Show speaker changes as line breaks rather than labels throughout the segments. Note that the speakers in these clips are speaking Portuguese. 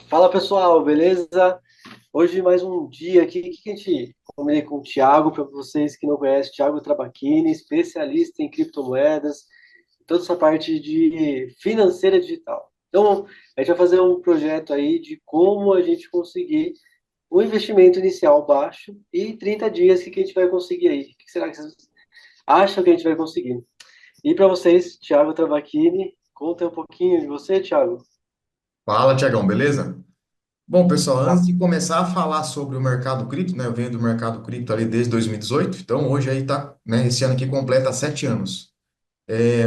Fala pessoal, beleza? Hoje mais um dia aqui que a gente combinei com o Thiago, para vocês que não conhecem, Thiago Trabaquini, especialista em criptomoedas, toda essa parte de financeira digital. Então, a gente vai fazer um projeto aí de como a gente conseguir um investimento inicial baixo e 30 dias que a gente vai conseguir aí. O que será que vocês acham que a gente vai conseguir? E para vocês, Thiago Trabaquini, conta um pouquinho de você, Thiago.
Fala, Tiagão, beleza? Bom, pessoal,
Tá.
antes de começar a falar sobre o mercado cripto, né, eu venho do mercado cripto ali desde 2018, então hoje aí tá, né, esse ano aqui completa 7 anos.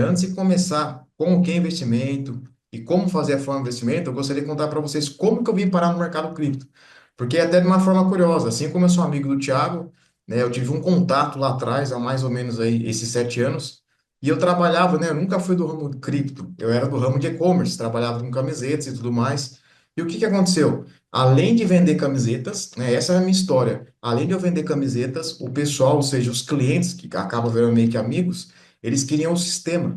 Antes de começar com o que é investimento e como fazer a forma de investimento, eu gostaria de contar para vocês como que eu vim parar no mercado cripto. Porque é até de uma forma curiosa, assim como eu sou amigo do Thiago, né, eu tive um contato lá atrás, há mais ou menos aí esses 7 anos, e eu trabalhava, né, eu nunca fui do ramo de cripto, eu era do ramo de e-commerce, trabalhava com camisetas e tudo mais. E o que que aconteceu? Além de vender camisetas, né, essa é a minha história. Além de eu vender camisetas, o pessoal, ou seja, os clientes, que acabam virando meio que amigos, eles queriam o sistema.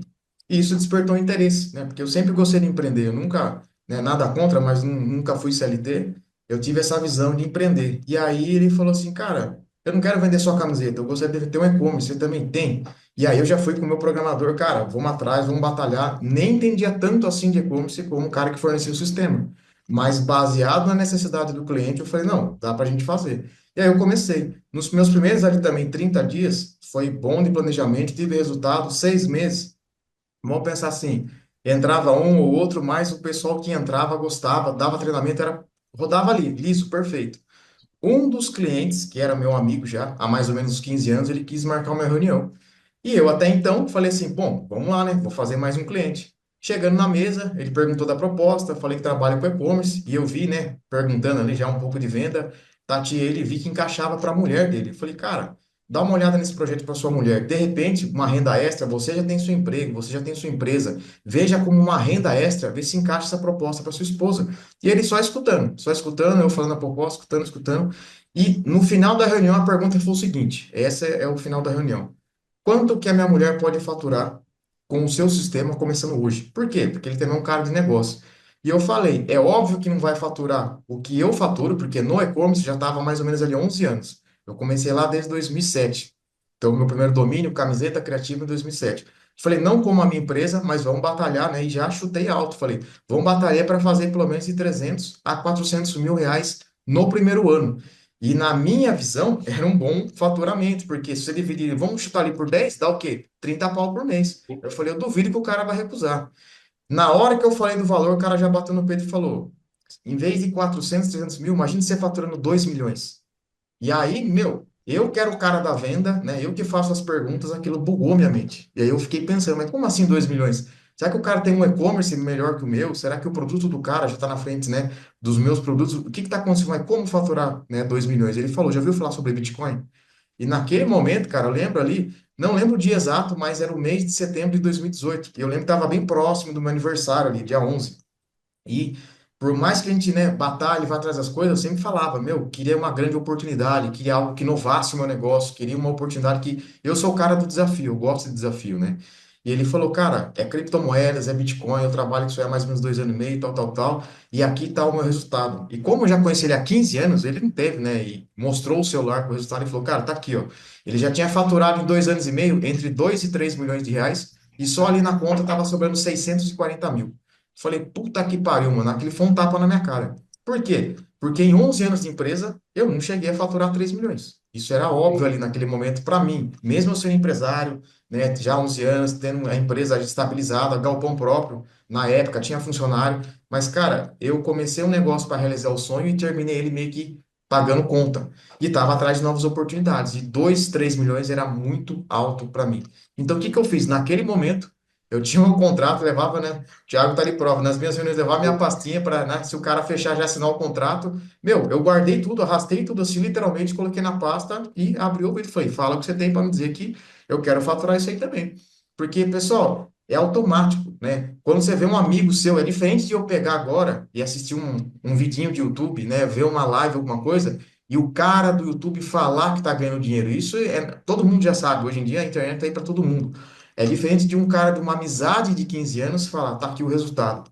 E isso despertou interesse, né? Porque eu sempre gostei de empreender. Eu nunca, né, nada contra, mas nunca fui CLT. Eu tive essa visão de empreender. E aí ele falou assim, cara, eu não quero vender só camiseta, eu gostaria de ter um e-commerce, você também tem? E aí eu já fui com o meu programador, cara, vamos atrás, vamos batalhar. Nem entendia tanto assim de e-commerce como o cara que fornecia o sistema. Mas baseado na necessidade do cliente, eu falei, não, dá pra gente fazer. E aí eu comecei. Nos meus primeiros ali também 30 dias, foi bom de planejamento, tive resultado, 6 meses. Vamos pensar assim, entrava um ou outro, mas o pessoal que entrava gostava, dava treinamento, rodava ali, liso, perfeito. Um dos clientes, que era meu amigo já, há mais ou menos uns 15 anos, ele quis marcar uma reunião. E eu até então falei assim, bom, vamos lá, né? Vou fazer mais um cliente. Chegando na mesa, ele perguntou da proposta, falei que trabalha com e-commerce, e eu vi, né, perguntando ali já um pouco de venda, tateei ele e vi que encaixava para a mulher dele. Falei, cara, dá uma olhada nesse projeto para sua mulher. De repente, uma renda extra, você já tem seu emprego, você já tem sua empresa. Veja como uma renda extra, vê se encaixa essa proposta para sua esposa. E ele só escutando, eu falando a proposta, escutando, escutando. E no final da reunião, a pergunta foi o seguinte: essa é o final da reunião. Quanto que a minha mulher pode faturar com o seu sistema começando hoje? Por quê? Porque ele também é um cara de negócio. E eu falei, é óbvio que não vai faturar o que eu faturo, porque no e-commerce já estava mais ou menos ali há 11 anos. Eu comecei lá desde 2007. Então, meu primeiro domínio, camiseta criativa, em 2007. Falei, não como a minha empresa, mas vamos batalhar, né? E já chutei alto. Falei, vamos batalhar para fazer pelo menos de 300 a 400 mil reais no primeiro ano. E na minha visão, era um bom faturamento, porque se você dividir, vamos chutar ali por 10 dá o quê? 30 pau por mês. Eu falei, eu duvido que o cara vai recusar. Na hora que eu falei do valor, o cara já bateu no peito e falou, em vez de 400 300 mil, imagine você faturando 2 milhões. E aí, meu, eu que era o cara da venda, né? Eu que faço as perguntas, aquilo bugou minha mente. E aí eu fiquei pensando, mas como assim 2 milhões? Será que o cara tem um e-commerce melhor que o meu? Será que o produto do cara já está na frente, né, dos meus produtos? O que está acontecendo? Mas como faturar, né, 2 milhões? Ele falou, já viu falar sobre Bitcoin? E naquele momento, cara, eu lembro ali, não lembro o dia exato, mas era o mês de setembro de 2018. E eu lembro que estava bem próximo do meu aniversário ali, dia 11. E por mais que a gente, né, batalhe, vá atrás das coisas, eu sempre falava, meu, queria uma grande oportunidade, queria algo que inovasse o meu negócio, queria uma oportunidade que... Eu sou o cara do desafio, eu gosto de desafio, né? E ele falou, cara, é criptomoedas, é Bitcoin, eu trabalho com isso há mais ou menos 2 anos e meio, tal, tal, tal, e aqui tá o meu resultado. E como eu já conheci ele há 15 anos, ele não teve, né? E mostrou o celular com o resultado e falou, cara, tá aqui, ó. Ele já tinha faturado em 2 anos e meio entre 2 e 3 milhões de reais, e só ali na conta tava sobrando 640 mil. Falei, puta que pariu, mano. Aquilo foi um tapa na minha cara. Por quê? Porque em 11 anos de empresa, eu não cheguei a faturar 3 milhões. Isso era óbvio ali naquele momento para mim. Mesmo eu sendo empresário, né, já há 11 anos, tendo a empresa estabilizada, galpão próprio, na época tinha funcionário. Mas, cara, eu comecei um negócio para realizar o sonho e terminei ele meio que pagando conta. E estava atrás de novas oportunidades. E 2, 3 milhões era muito alto para mim. Então, o que que eu fiz? Naquele momento, eu tinha um contrato, levava, né? Thiago tá de prova. Nas minhas reuniões, levar minha pastinha para, né, se o cara fechar, já assinar o contrato. Meu, eu guardei tudo, arrastei tudo assim, literalmente, coloquei na pasta e abri o vídeo e falei, fala o que você tem para me dizer que eu quero faturar isso aí também. Porque, pessoal, é automático, né? Quando você vê um amigo seu, é diferente de eu pegar agora e assistir um vidinho de YouTube, né? Ver uma live, alguma coisa, e o cara do YouTube falar que tá ganhando dinheiro. Isso todo mundo já sabe. Hoje em dia a internet tá aí para todo mundo. É diferente de um cara de uma amizade de 15 anos falar, tá aqui o resultado.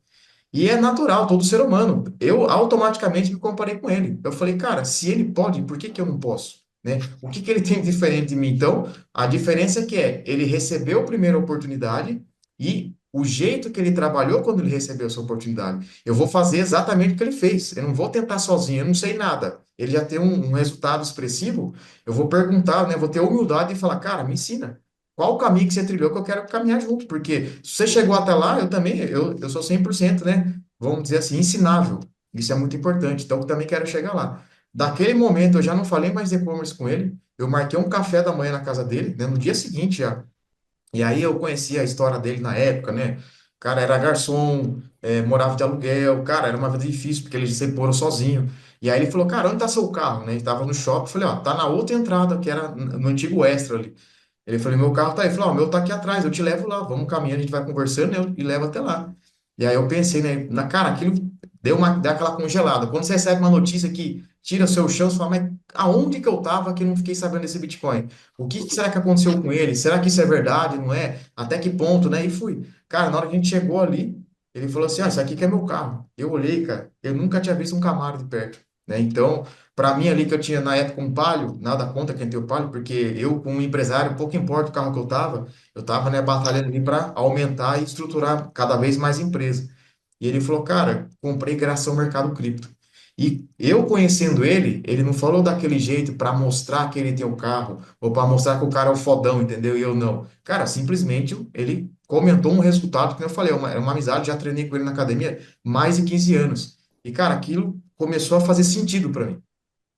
E é natural, todo ser humano. Eu automaticamente me comparei com ele. Eu falei, cara, se ele pode, por que que eu não posso? Né? O que que ele tem de diferente de mim? Então, a diferença é que ele recebeu a primeira oportunidade e o jeito que ele trabalhou quando ele recebeu essa oportunidade. Eu vou fazer exatamente o que ele fez. Eu não vou tentar sozinho, eu não sei nada. Ele já tem um resultado expressivo. Eu vou perguntar, né? Vou ter a humildade de falar, cara, me ensina. Qual o caminho que você trilhou que eu quero caminhar junto? Porque se você chegou até lá, eu também, eu sou 100%, né? Vamos dizer assim, ensinável. Isso é muito importante. Então, eu também quero chegar lá. Daquele momento, eu já não falei mais de e-commerce com ele. Eu marquei um café da manhã na casa dele, né? No dia seguinte já. E aí eu conhecia a história dele na época, né? O cara era garçom, morava de aluguel. Cara, era uma vida difícil, porque ele sempre morou sozinho. E aí ele falou, cara, onde tá seu carro, né? Ele tava no shopping. Eu falei, ó, tá na outra entrada, que era no antigo Extra ali. Ele falou, meu carro tá aí. Ele falou, ó, o meu tá aqui atrás, eu te levo lá, vamos caminhando, a gente vai conversando, né, e leva até lá. E aí eu pensei, né, cara, aquilo deu aquela congelada. Quando você recebe uma notícia que tira o seu chão, você fala, mas aonde que eu tava que eu não fiquei sabendo desse Bitcoin? O que que será que aconteceu com ele? Será que isso é verdade, não é? Até que ponto, né? E fui. Cara, na hora que a gente chegou ali, ele falou assim, ah, isso aqui que é meu carro. Eu olhei, cara, eu nunca tinha visto um Camaro de perto, né? Então, para mim ali que eu tinha na época um Palio, nada contra quem tem o Palio, porque eu como empresário, pouco importa o carro que eu tava, né, batalhando ali para aumentar e estruturar cada vez mais empresa. E ele falou, cara, comprei graças ao mercado cripto. E eu conhecendo ele, ele não falou daquele jeito para mostrar que ele tem o carro ou para mostrar que o cara é o fodão, entendeu? E eu não. Cara, simplesmente ele comentou um resultado que eu falei, é uma amizade, já treinei com ele na academia mais de 15 anos. E cara, aquilo começou a fazer sentido para mim.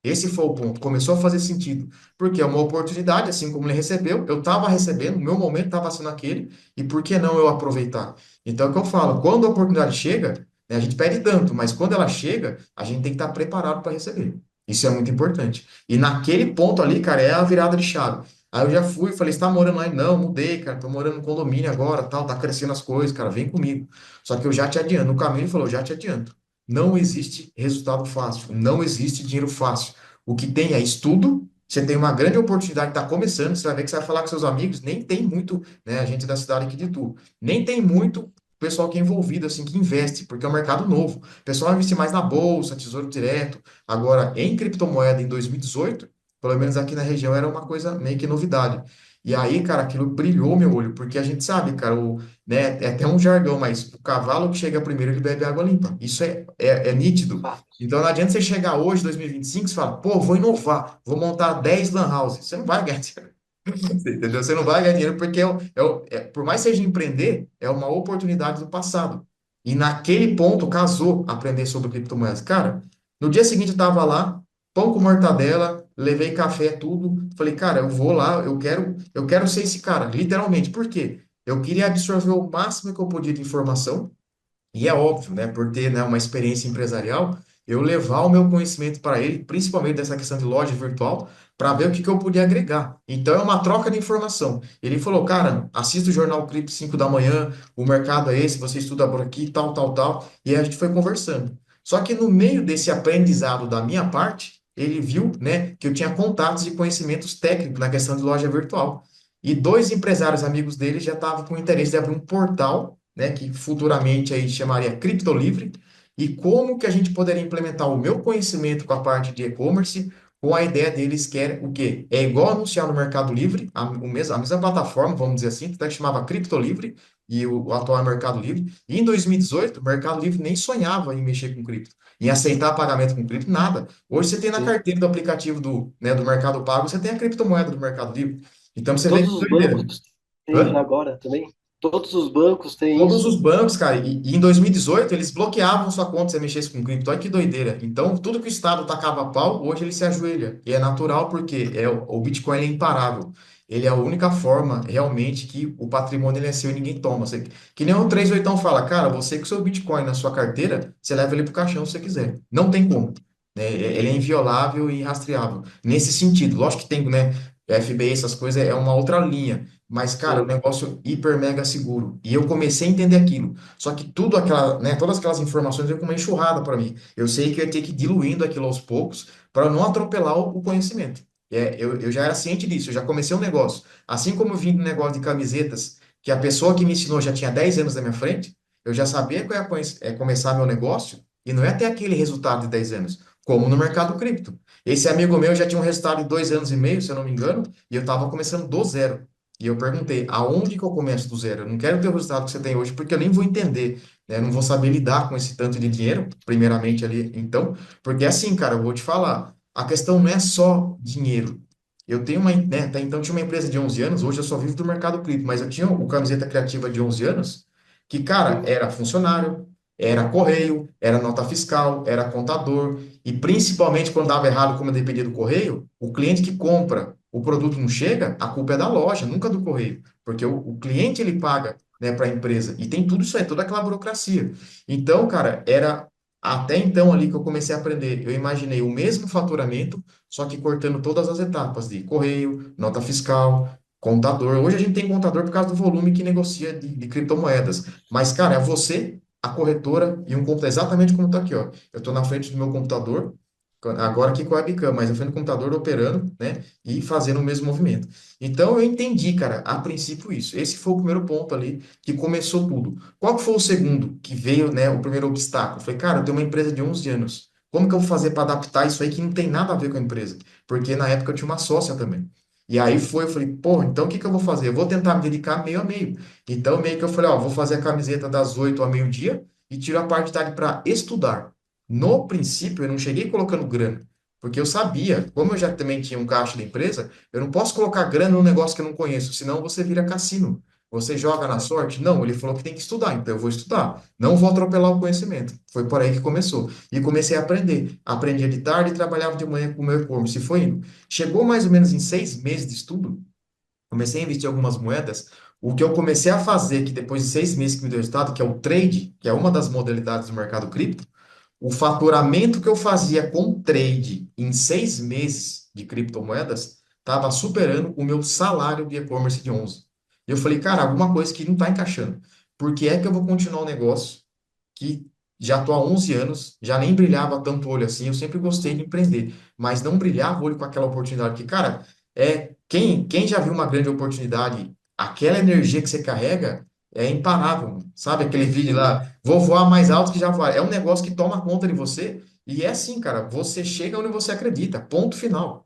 Esse foi o ponto. Começou a fazer sentido. Porque é uma oportunidade, assim como ele recebeu, eu estava recebendo, o meu momento estava sendo aquele, e por que não eu aproveitar? Então é o que eu falo, quando a oportunidade chega, né, a gente pede tanto, mas quando ela chega, a gente tem que estar preparado para receber. Isso é muito importante. E naquele ponto ali, cara, é a virada de chave. Aí eu já fui, falei, você tá morando lá? Não, mudei, cara, tô morando no condomínio agora, tal, tá crescendo as coisas, cara, vem comigo. Só que eu já te adianto, no caminho ele falou, já te adianto. Não existe resultado fácil, não existe dinheiro fácil. O que tem é estudo. Você tem uma grande oportunidade, está começando, você vai ver que você vai falar com seus amigos, nem tem muito, né, a gente da cidade aqui de Tu, nem tem muito pessoal que é envolvido, assim, que investe, porque é um mercado novo. O pessoal investe mais na bolsa, tesouro direto. Agora, em criptomoeda, em 2018, pelo menos aqui na região, era uma coisa meio que novidade. E aí, cara, aquilo brilhou meu olho, porque a gente sabe, cara, né, é até um jargão, mas o cavalo que chega primeiro, ele bebe água limpa. Isso é nítido.
Fato.
Então não adianta você chegar hoje, 2025, e falar, pô, vou inovar, vou montar 10 lan houses. Você não vai ganhar dinheiro. Você entendeu? Você não vai ganhar dinheiro porque por mais que seja empreender, é uma oportunidade do passado. E naquele ponto casou aprender sobre criptomoedas. Cara, no dia seguinte eu estava lá, pão com mortadela, levei café, tudo. Falei, cara, eu vou lá, eu quero ser esse cara, literalmente. Por quê? Eu queria absorver o máximo que eu podia de informação e é óbvio, né, por ter, né, uma experiência empresarial, eu levar o meu conhecimento para ele, principalmente dessa questão de loja virtual, para ver o que que eu podia agregar. Então é uma troca de informação. Ele falou, cara, assista o Jornal Cripto 5 da manhã, o mercado é esse, você estuda por aqui, tal, tal, tal. E aí a gente foi conversando. Só que no meio desse aprendizado da minha parte, ele viu, né, que eu tinha contatos e conhecimentos técnicos na questão de loja virtual. E dois empresários amigos dele já estavam com interesse de abrir um portal, né, que futuramente aí chamaria Criptolivre, e como que a gente poderia implementar o meu conhecimento com a parte de e-commerce, com a ideia deles que era o quê? É igual anunciar no Mercado Livre, a mesma plataforma, vamos dizer assim, que chamava Criptolivre, e o atual Mercado Livre. E em 2018, o Mercado Livre nem sonhava em mexer com cripto, em aceitar pagamento com cripto, nada. Hoje você tem na
Sim.
carteira do aplicativo do Mercado Pago, você tem a criptomoeda do Mercado Livre. Então você vê
Todos
que
os
doideira.
bancos têm já
Hã?
agora também. Todos os bancos têm
Todos os
isso.
bancos, cara, e em 2018 eles bloqueavam sua conta se você mexesse com cripto. Olha que doideira. Então, tudo que o Estado tacava pau, hoje ele se ajoelha. E é natural porque o Bitcoin ele é imparável. Ele é a única forma realmente que o patrimônio ele é seu e ninguém toma. Que nem o 38 fala, cara, você com seu Bitcoin na sua carteira, você leva ele pro caixão se você quiser. Não tem como. Né? Ele é inviolável e rastreável. Nesse sentido, lógico que tem, né? FBI, essas coisas é uma outra linha. Mas, cara, o
Sim,
negócio hiper mega seguro. E eu comecei a entender aquilo. Só que tudo aquela, né, todas aquelas informações veio com uma enxurrada para mim. Eu sei que eu ia ter que ir diluindo aquilo aos poucos para não atropelar o conhecimento. Eu já era ciente disso, eu já comecei um negócio. Assim como eu vim do negócio de camisetas, que a pessoa que me ensinou já tinha 10 anos na minha frente, eu já sabia que eu ia começar meu negócio e não ia ter aquele resultado de 10 anos, como no mercado cripto. Esse amigo meu já tinha um resultado de 2 anos e meio, se eu não me engano, e eu estava começando do zero. E eu perguntei, aonde que eu começo do zero? Eu não quero ter o resultado que você tem hoje, porque eu nem vou entender, né? Eu não vou saber lidar com esse tanto de dinheiro, primeiramente ali. Então, porque assim, cara, eu vou te falar, a questão não é só dinheiro. Eu tenho uma, né, até então tinha uma empresa de 11 anos, hoje eu só vivo do mercado cripto, mas eu tinha o Camiseta Criativa de 11 anos, que, cara,
Sim.
era funcionário, era correio, era nota fiscal, era contador, e principalmente quando dava errado, como eu dependia do correio, o cliente que compra, o produto não chega, a culpa é da loja, nunca do correio, porque o cliente ele paga, né, para a empresa, e tem tudo isso aí, toda aquela burocracia. Então, cara, era até então ali que eu comecei a aprender, eu imaginei o mesmo faturamento, só que cortando todas as etapas de correio, nota fiscal, contador. Hoje a gente tem contador por causa do volume que negocia de criptomoedas. Mas, cara, é você, a corretora e um computador, exatamente como está aqui, ó. Eu estou na frente do meu computador, agora aqui com a webcam, mas na frente do computador operando, né? E fazendo o mesmo movimento. Então eu entendi, cara, a princípio isso. Esse foi o primeiro ponto ali que começou tudo. Qual que foi o segundo que veio, né? O primeiro obstáculo? Eu falei, cara, eu tenho uma empresa de 11 anos. Como que eu vou fazer para adaptar isso aí que não tem nada a ver com a empresa? Porque na época eu tinha uma sócia também. E aí foi, eu falei, pô, então o que que eu vou fazer? Eu vou tentar me dedicar meio a meio. Então meio que eu falei, ó, vou fazer a camiseta das 8 ao meio-dia e tiro a parte de tarde para estudar. No princípio, eu não cheguei colocando grana, porque eu sabia, como eu já também tinha um caixa da empresa, eu não posso colocar grana num negócio que eu não conheço, senão você vira cassino. Você joga na sorte? Não, ele falou que tem que estudar, então eu vou estudar. Não vou atropelar o conhecimento. Foi por aí que começou. E comecei a aprender. Aprendia de tarde e trabalhava de manhã com o meu e-commerce. E foi indo. Chegou mais ou menos em 6 meses de estudo, comecei a investir algumas moedas. O que eu comecei a fazer, que depois de 6 meses que me deu resultado, que é o trade, que é uma das modalidades do mercado cripto, o faturamento que eu fazia com trade em 6 meses de criptomoedas estava superando o meu salário de e-commerce de 11. E eu falei, cara, alguma coisa que não está encaixando. Por que é que eu vou continuar o negócio que já estou há 11 anos, já nem brilhava tanto o olho assim, eu sempre gostei de empreender, mas não brilhava o olho com aquela oportunidade, que, cara, quem já viu uma grande oportunidade, aquela energia que você carrega é imparável, sabe? Aquele vídeo
Sim.
lá, vou voar mais alto que já voar. É um negócio que toma conta de você, e é assim, cara, você chega onde você acredita, ponto final.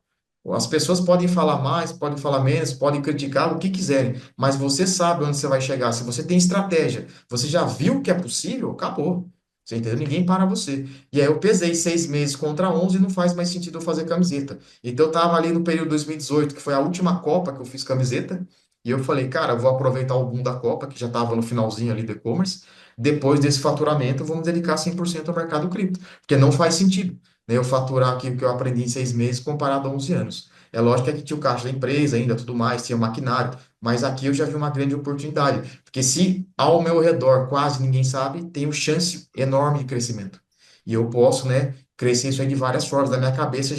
As pessoas podem falar mais, podem falar menos, podem criticar o que quiserem, mas você sabe onde você vai chegar. Se você tem estratégia, você já viu que é possível, acabou. Você entendeu? Ninguém para você. E aí eu pesei 6 meses contra 11 e não faz mais sentido eu fazer camiseta. Então eu tava ali no período 2018, que foi a última Copa que eu fiz camiseta, e eu falei, cara, eu vou aproveitar o boom da Copa, que já tava no finalzinho ali do e-commerce. Depois desse faturamento, eu vou me dedicar 100% ao mercado cripto, porque não faz sentido, né, eu faturar aquilo que eu aprendi em 6 meses comparado a 11 anos. É lógico que aqui tinha o caixa da empresa ainda, tudo mais, tinha o maquinário, mas aqui eu já vi uma grande oportunidade. Porque se ao meu redor quase ninguém sabe, tenho chance enorme de crescimento. E eu posso, né, crescer isso aí de várias formas. Da minha cabeça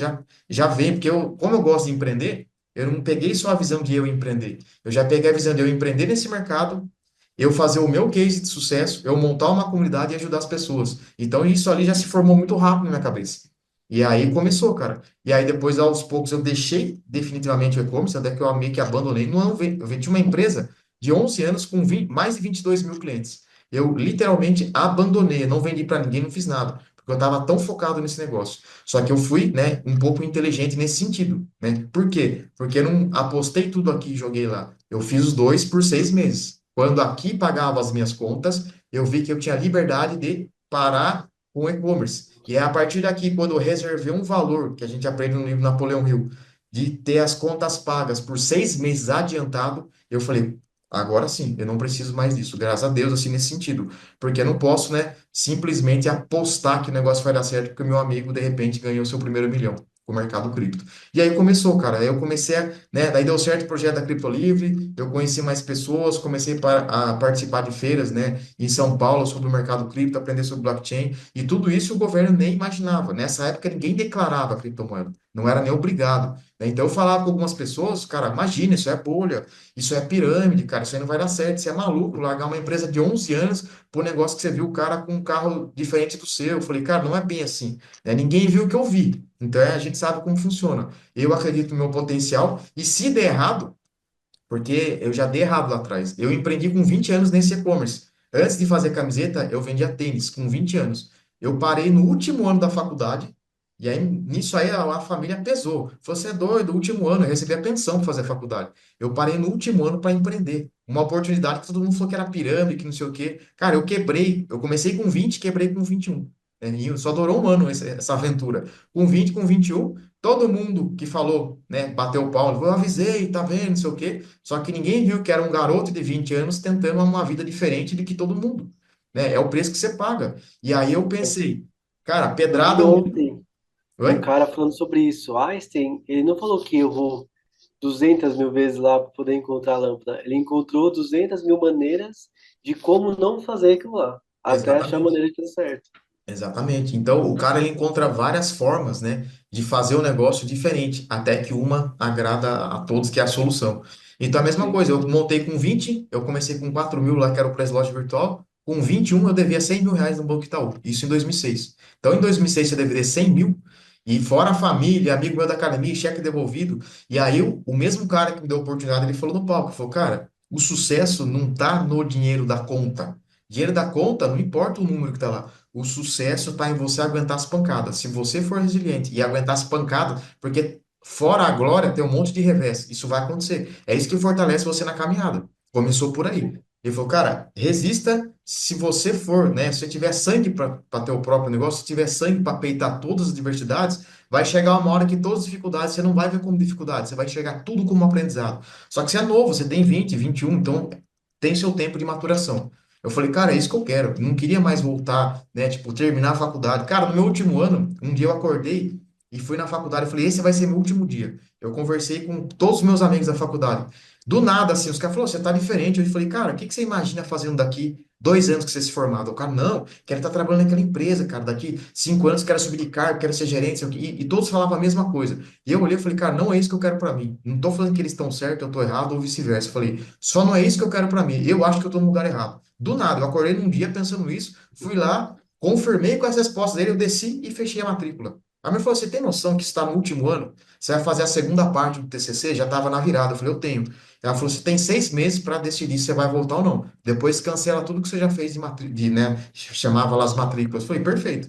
já vem, porque como eu gosto de empreender, eu não peguei só a visão de eu empreender. Eu já peguei a visão de eu empreender nesse mercado, eu fazer o meu case de sucesso, eu montar uma comunidade e ajudar as pessoas. Então isso ali já se formou muito rápido na minha cabeça. E aí começou, cara. E aí depois, aos poucos, eu deixei definitivamente o e-commerce, até que eu meio que abandonei. Não, eu vendi uma empresa de 11 anos com mais de 22 mil clientes. Eu literalmente abandonei, não vendi para ninguém, não fiz nada, porque eu estava tão focado nesse negócio. Só que eu fui, né, um pouco inteligente nesse sentido, né? Por quê? Porque eu não apostei tudo aqui e joguei lá. Eu fiz os dois por 6 meses. Quando aqui pagava as minhas contas, eu vi que eu tinha liberdade de parar com o e-commerce. E é a partir daqui, quando eu reservei um valor, que a gente aprende no livro Napoleão Hill, de ter as contas pagas por 6 meses adiantado, eu falei, agora sim, eu não preciso mais disso. Graças a Deus, assim, nesse sentido. Porque eu não posso, né, simplesmente apostar que o negócio vai dar certo, porque o meu amigo, de repente, ganhou seu primeiro milhão com o mercado cripto. E aí começou, cara. Aí eu comecei a, né, daí deu certo o projeto da Cripto Livre, eu conheci mais pessoas, comecei a participar de feiras, né, em São Paulo sobre o mercado cripto, aprender sobre blockchain, e tudo isso o governo nem imaginava. Nessa época ninguém declarava criptomoeda, não era nem obrigado, né? Então eu falava com algumas pessoas, cara, imagina, isso é bolha, isso é pirâmide, cara, isso aí não vai dar certo, você é maluco, largar uma empresa de 11 anos por negócio que você viu o cara com um carro diferente do seu. Eu falei, cara, não é bem assim, né? Ninguém viu o que eu vi. Então a gente sabe como funciona. Eu acredito no meu potencial e se der errado, porque eu já dei errado lá atrás. Eu empreendi com 20 anos nesse e-commerce. Antes de fazer camiseta, eu vendia tênis com 20 anos. Eu parei no último ano da faculdade, e aí nisso aí a família pesou. Falou, você é doido, último ano, eu recebi a pensão para fazer faculdade. Eu parei no último ano para empreender. Uma oportunidade que todo mundo falou que era pirâmide, que não sei o quê. Cara, eu quebrei. Eu comecei com 20, quebrei com 21. E só durou um ano essa aventura. Com 20, com 21, todo mundo que falou, né, bateu o pau, eu avisei, tá vendo, não sei o quê. Só que ninguém viu que era um garoto de 20 anos tentando uma vida diferente de que todo mundo, né? É o preço que você paga. E aí eu pensei, cara,
Eu vi
pedrada.
ontem um
Oi?
cara falando sobre isso. Einstein, ele não falou que eu vou 200 mil vezes lá para poder encontrar a lâmpada. Ele encontrou 200 mil maneiras de como não fazer aquilo lá, até achar a
Exatamente.
maneira de fazer certo.
Exatamente. Então, o cara ele encontra várias formas, né, de fazer o negócio diferente, até que uma agrada a todos, que é a solução. Então, a mesma
Sim.
coisa, eu montei com 20, eu comecei com 4 mil lá, que era o preço loja virtual, com 21 eu devia 100 mil reais no Banco Itaú, isso em 2006. Então, em 2006 você deveria 100 mil, e fora a família, amigo meu da academia, cheque devolvido, e aí o mesmo cara que me deu a oportunidade, ele falou no palco, falou, cara, o sucesso não tá no dinheiro da conta. Dinheiro da conta, não importa o número que tá lá. O sucesso está em você aguentar as pancadas. Se você for resiliente e aguentar as pancadas, porque fora a glória tem um monte de revés. Isso vai acontecer. É isso que fortalece você na caminhada. Começou por aí. Ele falou, cara, resista se você for, né? Se você tiver sangue para ter o próprio negócio, se tiver sangue para peitar todas as adversidades, vai chegar uma hora que todas as dificuldades você não vai ver como dificuldade, você vai chegar tudo como aprendizado. Só que você é novo, você tem 20, 21, então tem seu tempo de maturação. Eu falei, cara, é isso que eu quero. Não queria mais voltar, né? Tipo, terminar a faculdade. Cara, no meu último ano, um dia eu acordei e fui na faculdade. Eu falei, esse vai ser meu último dia. Eu conversei com todos os meus amigos da faculdade. Do nada, assim, os caras falaram, você tá diferente. Eu falei, cara, o que que você imagina fazendo daqui 2 anos que você se formado? O cara, não, quero estar trabalhando naquela empresa, cara. Daqui 5 anos quero subir de cargo, quero ser gerente, sei o quê. E todos falavam a mesma coisa. E eu olhei e falei, cara, não é isso que eu quero para mim. Não tô falando que eles estão certos, eu tô errado ou vice-versa. Eu falei, só não é isso que eu quero para mim. Eu acho que eu tô no lugar errado. Do nada, eu acordei num dia pensando isso, fui lá, confirmei com as respostas dele, eu desci e fechei a matrícula. A minha falou: você tem noção que está no último ano? Você vai fazer a segunda parte do TCC? Já estava na virada. Eu falei: eu tenho. Ela falou: você tem 6 meses para decidir se você vai voltar ou não. Depois cancela tudo que você já fez né? Chamava lá as matrículas. Eu falei: perfeito.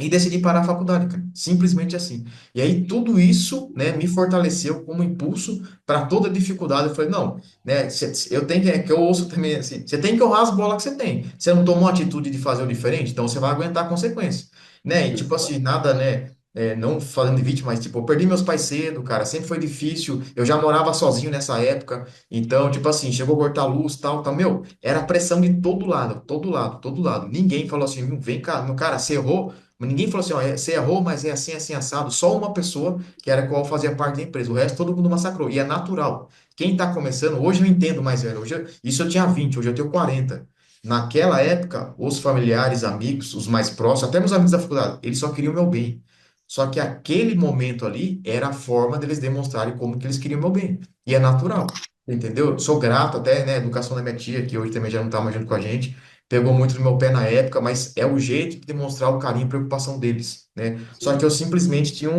E decidi parar a faculdade, cara. Simplesmente assim. E aí tudo isso, né, me fortaleceu como impulso para toda dificuldade. Eu falei, não, né, eu tenho que eu ouço também assim, você tem que honrar as bolas que você tem. Você não tomou a atitude de fazer o diferente, então você vai aguentar a consequência, né? E tipo assim, nada, né, não falando de vítima, mas tipo, eu perdi meus pais cedo, cara, sempre foi difícil. Eu já morava sozinho nessa época. Então, tipo assim, chegou a cortar a luz, tal, meu, era pressão de todo lado, todo lado, todo lado. Ninguém falou assim, vem cá, meu cara, você errou, mas ninguém falou assim, ó, você errou, mas é assim, assim, assado. Só uma pessoa, que era a qual fazia parte da empresa. O resto todo mundo massacrou. E é natural. Quem tá começando, hoje eu entendo mais velho. Isso eu tinha 20, hoje eu tenho 40. Naquela época, os familiares, amigos, os mais próximos, até meus amigos da faculdade, eles só queriam o meu bem. Só que aquele momento ali era a forma deles demonstrarem como que eles queriam o meu bem. E é natural. Entendeu? Sou grato até, né, a educação da minha tia, que hoje também já não tá mais junto com a gente, pegou muito no meu pé na época, mas é o jeito de demonstrar o carinho e preocupação deles, né? Só que eu simplesmente tinha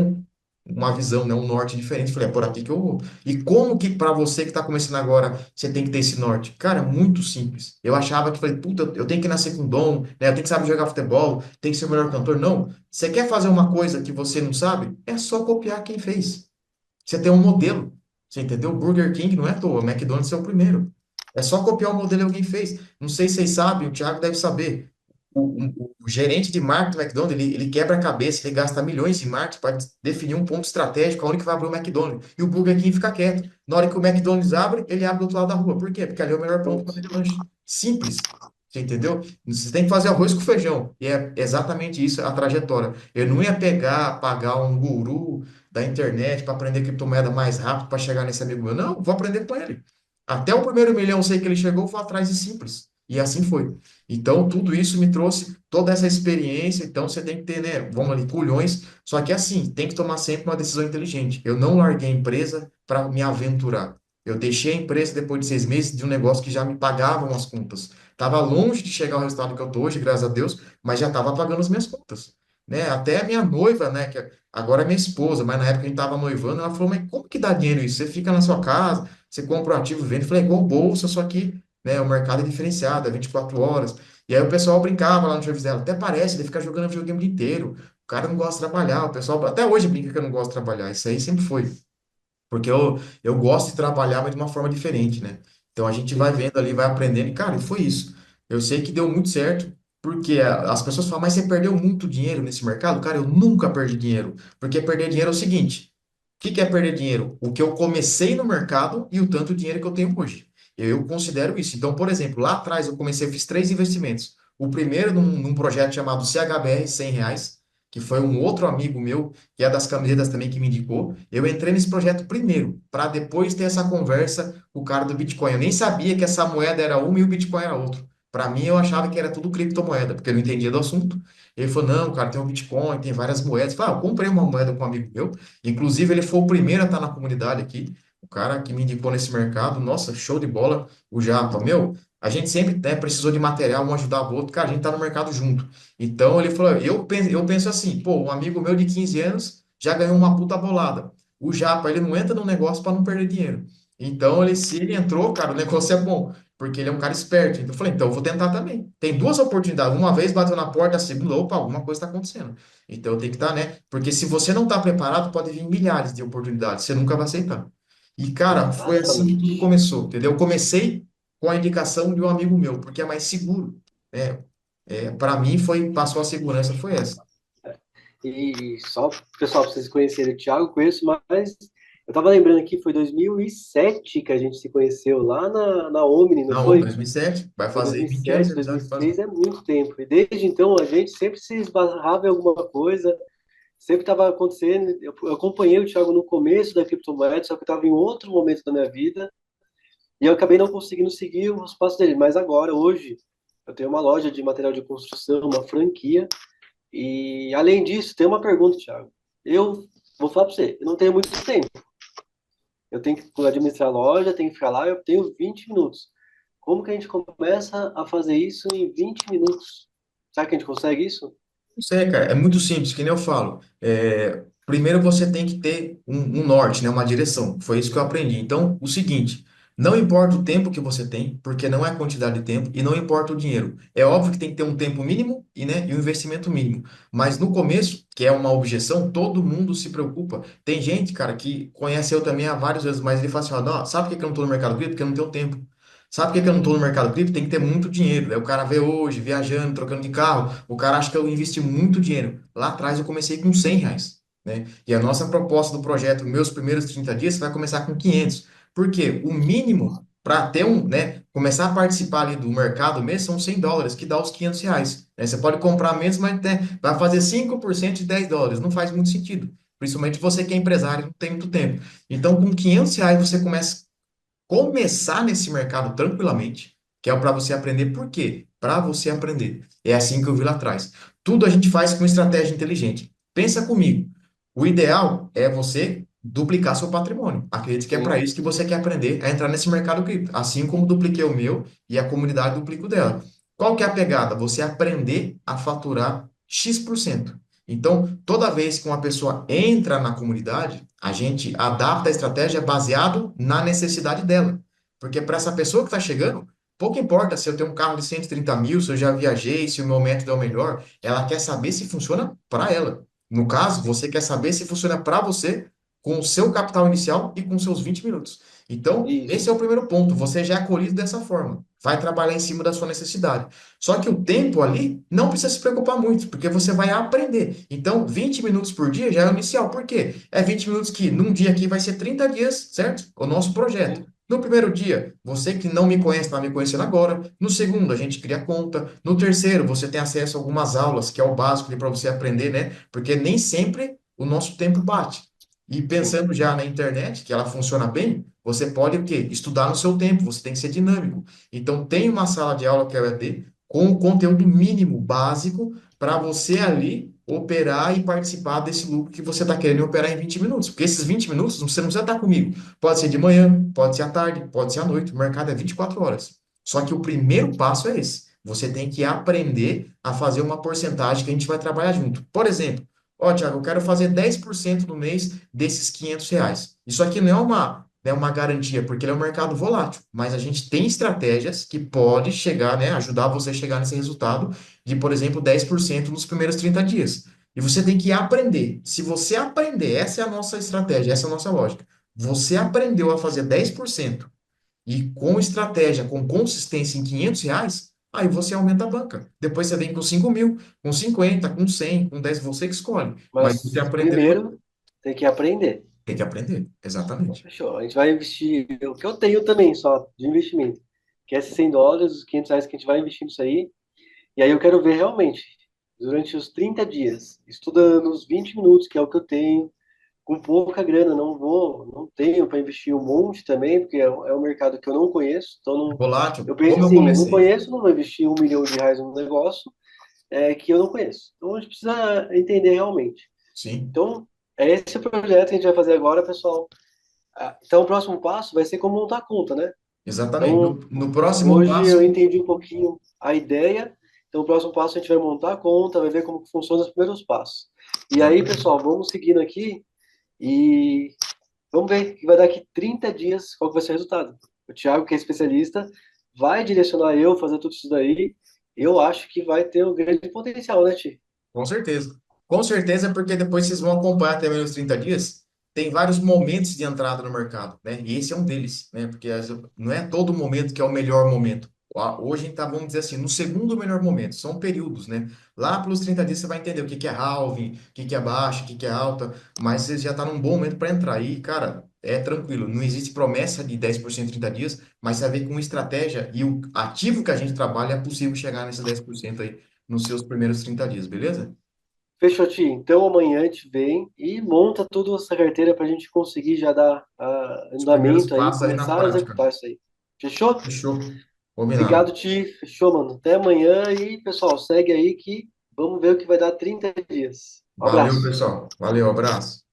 uma visão, né, um norte diferente. Falei, é por aqui que eu vou. E como que para você que está começando agora, você tem que ter esse norte? Cara, muito simples. Eu achava que, falei, puta, eu tenho que nascer com dom, né? Eu tenho que saber jogar futebol, tem que ser o melhor cantor. Não. Você quer fazer uma coisa que você não sabe? É só copiar quem fez. Você tem um modelo. Você entendeu? O Burger King não é à toa, o McDonald's é o primeiro. É só copiar o modelo que alguém fez. Não sei se vocês sabem, o Thiago deve saber. O gerente de marketing do McDonald's, ele quebra a cabeça, ele gasta milhões em marketing para definir um ponto estratégico, onde que vai abrir o McDonald's. E o Burger King fica quieto. Na hora que o McDonald's abre, ele abre do outro lado da rua. Por quê? Porque ali é o melhor ponto para
Pronto.
vender lanche. Simples. Você entendeu? Você tem que fazer arroz com feijão. E é exatamente isso a trajetória. Eu não ia pegar, pagar um guru da internet para aprender criptomoeda mais rápido para chegar nesse amigo meu. Não, vou aprender com ele. Até o primeiro milhão, sei que ele chegou, vou atrás de simples. E assim foi. Então, tudo isso me trouxe toda essa experiência. Então, você tem que ter, né? Vamos ali, culhões. Só que assim, tem que tomar sempre uma decisão inteligente. Eu não larguei a empresa para me aventurar. Eu deixei a empresa depois de 6 meses de um negócio que já me pagavam as contas. Estava longe de chegar ao resultado que eu estou hoje, graças a Deus, mas já estava pagando as minhas contas. Né? Até a minha noiva, né? Que agora é minha esposa, mas na época a gente estava noivando, ela falou: mas como que dá dinheiro isso? Você fica na sua casa, você compra um ativo e vende. Eu falei: é igual bolsa, só que né? O mercado é diferenciado, é 24 horas. E aí o pessoal brincava lá no serviço dela, até parece, ele fica jogando videogame o dia inteiro. O cara não gosta de trabalhar, o pessoal até hoje brinca que eu não gosto de trabalhar, isso aí sempre foi. Porque eu gosto de trabalhar, mas de uma forma diferente, né? Então a gente vai
Sim.
vendo ali, vai aprendendo, e cara, foi isso. Eu sei que deu muito certo, porque as pessoas falam, mas você perdeu muito dinheiro nesse mercado? Cara, eu nunca perdi dinheiro. Porque perder dinheiro é o seguinte: o que que é perder dinheiro? O que eu comecei no mercado e o tanto de dinheiro que eu tenho hoje. Eu considero isso. Então, por exemplo, lá atrás eu comecei, eu fiz três investimentos. O primeiro num projeto chamado CHBR 100 reais, que foi um outro amigo meu, que é das camisetas também, que me indicou. Eu entrei nesse projeto primeiro, para depois ter essa conversa com o cara do Bitcoin. Eu nem sabia que essa moeda era uma e o Bitcoin era outro. Para mim, eu achava que era tudo criptomoeda, porque eu não entendia do assunto. Ele falou: não, cara, tem o Bitcoin, tem várias moedas. Eu falei: ah, eu comprei uma moeda com um amigo meu. Inclusive, ele foi o primeiro a estar na comunidade aqui. O cara que me indicou nesse mercado. Nossa, show de bola. O Japa, meu, a gente sempre, né, precisou de material, um ajudava o outro. Cara, a gente tá no mercado junto. Então, ele falou: eu penso assim, pô, um amigo meu de 15 anos já ganhou uma puta bolada. O Japa, ele não entra no negócio para não perder dinheiro. Então, se ele entrou, cara, o negócio é bom, porque ele é um cara esperto. Então, eu falei: então, eu vou tentar também. Tem duas oportunidades. Uma vez bateu na porta, a segunda, opa, alguma coisa está acontecendo. Então, eu tenho que estar, né? Porque se você não está preparado, pode vir milhares de oportunidades. Você nunca vai aceitar. E, cara, foi assim que tudo
Exatamente.
começou, entendeu? Eu comecei com a indicação de um amigo meu, porque é mais seguro, né? Para mim, passou a segurança, foi essa.
E só, pessoal, para vocês conhecerem o Thiago, eu conheço, mas eu estava lembrando aqui, foi 2007 que a gente se conheceu lá na Omni, não
Não,
foi?
2007, vai
Foi
fazer 20 anos de
2007,
amizade quase.
2006, é muito tempo. E desde então a gente sempre se esbarrava em alguma coisa, sempre estava acontecendo. Eu acompanhei o Thiago no começo da criptomoeda, só que eu estava em outro momento da minha vida, e eu acabei não conseguindo seguir os passos dele. Mas agora, hoje, eu tenho uma loja de material de construção, uma franquia, e além disso, tem uma pergunta, Thiago. Eu vou falar para você, eu não tenho muito tempo. Eu tenho que administrar a loja, tenho que ficar lá, eu tenho 20 minutos. Como que a gente começa a fazer isso em 20 minutos? Será que a gente consegue isso?
Não sei, cara, é muito simples, que nem eu falo. Primeiro você tem que ter um norte, né, uma direção. Foi isso que eu aprendi. Então, o seguinte, não importa o tempo que você tem, porque não é a quantidade de tempo, e não importa o dinheiro. É óbvio que tem que ter um tempo mínimo e um investimento mínimo. Mas no começo, que é uma objeção, todo mundo se preocupa. Tem gente, cara, que conhece eu também há vários anos, mas ele fala assim: ó, não, sabe por que eu não estou no mercado cripto? Porque eu não tenho tempo. Sabe por que eu não estou no mercado cripto? Tem que ter muito dinheiro. Aí o cara vê hoje, viajando, trocando de carro, o cara acha que eu investi muito dinheiro. Lá atrás eu comecei com 100 reais, né? E a nossa proposta do projeto, meus primeiros 30 dias, você vai começar com 500. Por quê? O mínimo para ter né, começar a participar ali do mercado mesmo são 100 dólares, que dá os 500 reais, né? Você pode comprar menos, mas né, vai fazer 5% de 10 dólares. Não faz muito sentido. Principalmente você que é empresário, não tem muito tempo. Então, com 500 reais, você começar nesse mercado tranquilamente, que é para você aprender. Por quê? Para você aprender. É assim que eu vi lá atrás. Tudo a gente faz com estratégia inteligente. Pensa comigo. O ideal é você duplicar seu patrimônio. Acredite que é para
Sim,
isso que você quer aprender a entrar nesse mercado cripto. Assim como dupliquei o meu e a comunidade duplica o dela. Qual que é a pegada? Você aprender a faturar X%. Então, toda vez que uma pessoa entra na comunidade, a gente adapta a estratégia baseado na necessidade dela. Porque para essa pessoa que está chegando, pouco importa se eu tenho um carro de 130 mil, se eu já viajei, se o meu método é o melhor, ela quer saber se funciona para ela. No caso, você quer saber se funciona para você com o seu capital inicial e com seus 20 minutos. Então, esse é o
isso.
primeiro ponto. Você já é acolhido dessa forma. Vai trabalhar em cima da sua necessidade. Só que o tempo ali não precisa se preocupar muito, porque você vai aprender. Então, 20 minutos por dia já é o inicial. Por quê? É 20 minutos que num dia aqui vai ser 30 dias, certo? O nosso projeto.
Sim,
No primeiro dia, você que não me conhece, está me conhecendo agora. No segundo, a gente cria conta. No terceiro, você tem acesso a algumas aulas, que é o básico para você aprender, né? Porque nem sempre o nosso tempo bate. E
sim.
pensando já na internet, que ela funciona bem, você pode o quê? Estudar no seu tempo, você tem que ser dinâmico. Então, tem uma sala de aula que é o EAD, com o conteúdo mínimo, básico, para você ali operar e participar desse lucro que você está querendo operar em 20 minutos. Porque esses 20 minutos você não precisa estar comigo. Pode ser de manhã, pode ser à tarde, pode ser à noite. O mercado é 24 horas. Só que o primeiro passo é esse. Você tem que aprender a fazer uma porcentagem que a gente vai trabalhar junto. Por exemplo, ó, Thiago, eu quero fazer 10% no mês desses 500 reais. Isso aqui não é né, uma garantia, porque ele é um mercado volátil, mas a gente tem estratégias que pode chegar, né, ajudar você a chegar nesse resultado de, por exemplo, 10% nos primeiros 30 dias. E você tem que aprender. Se você aprender, essa é a nossa estratégia, essa é a nossa lógica. Você aprendeu a fazer 10% e com estratégia, com consistência em R$ 500, aí você aumenta a banca. Depois você vem com 5.000, com 50, com 100, com 10, você que escolhe. Mas você
Mas
aprendeu,
primeiro tem que aprender.
tem que aprender.
Então,
Exatamente.
fechou. A gente vai investir o que eu tenho também só de investimento, que é esses US$ 100, os R$ 500 que a gente vai investir nisso aí. E aí eu quero ver realmente, durante os 30 dias, estudando os 20 minutos, que é o que eu tenho, com pouca grana, não tenho para investir um monte também, porque é um mercado que eu não conheço. Então,
É
não,
volátil,
eu penso
como eu
assim, eu não
comecei.
conheço, não vou investir R$ 1 milhão num negócio que eu não conheço. Então, a gente precisa entender realmente.
Sim,
Então, é esse o projeto que a gente vai fazer agora, pessoal. Então, o próximo passo vai ser como montar a conta, né?
exatamente. No,
Então,
no próximo
hoje eu
passo,
entendi um pouquinho a ideia. Então, o próximo passo a gente vai montar a conta, vai ver como que funciona os primeiros passos. E aí,
exatamente.
pessoal, vamos seguindo aqui e vamos ver que vai dar aqui 30 dias qual que vai ser o resultado. O Thiago, que é especialista, vai direcionar eu a fazer tudo isso daí. Eu acho que vai ter um grande potencial, né, Ti?
Com certeza. Com certeza, porque depois vocês vão acompanhar também os 30 dias. Tem vários momentos de entrada no mercado, né? E esse é um deles, né? Porque não é todo momento que é o melhor momento. Hoje a gente tá, vamos dizer assim, no segundo melhor momento. São períodos, né? Lá pelos 30 dias você vai entender o que que é halving, o que que é baixa, o que que é alta, mas você já está num bom momento para entrar. E, cara, é tranquilo. Não existe promessa de 10% em 30 dias, mas você vai ver com estratégia e o ativo que a gente trabalha é possível chegar nesses 10% aí nos seus primeiros 30 dias, beleza?
Fechou, Ti. Então amanhã a gente vem e monta toda essa carteira para a gente conseguir já dar
Os primeiros
andamento aí,
passos ali na
começar a
prática.
executar isso aí. Fechou?
Fechou. Combinado.
Obrigado, Ti. Fechou, mano. Até amanhã e, pessoal, segue aí que vamos ver o que vai dar 30 dias. Um
Valeu,
abraço.
pessoal. Valeu, abraço.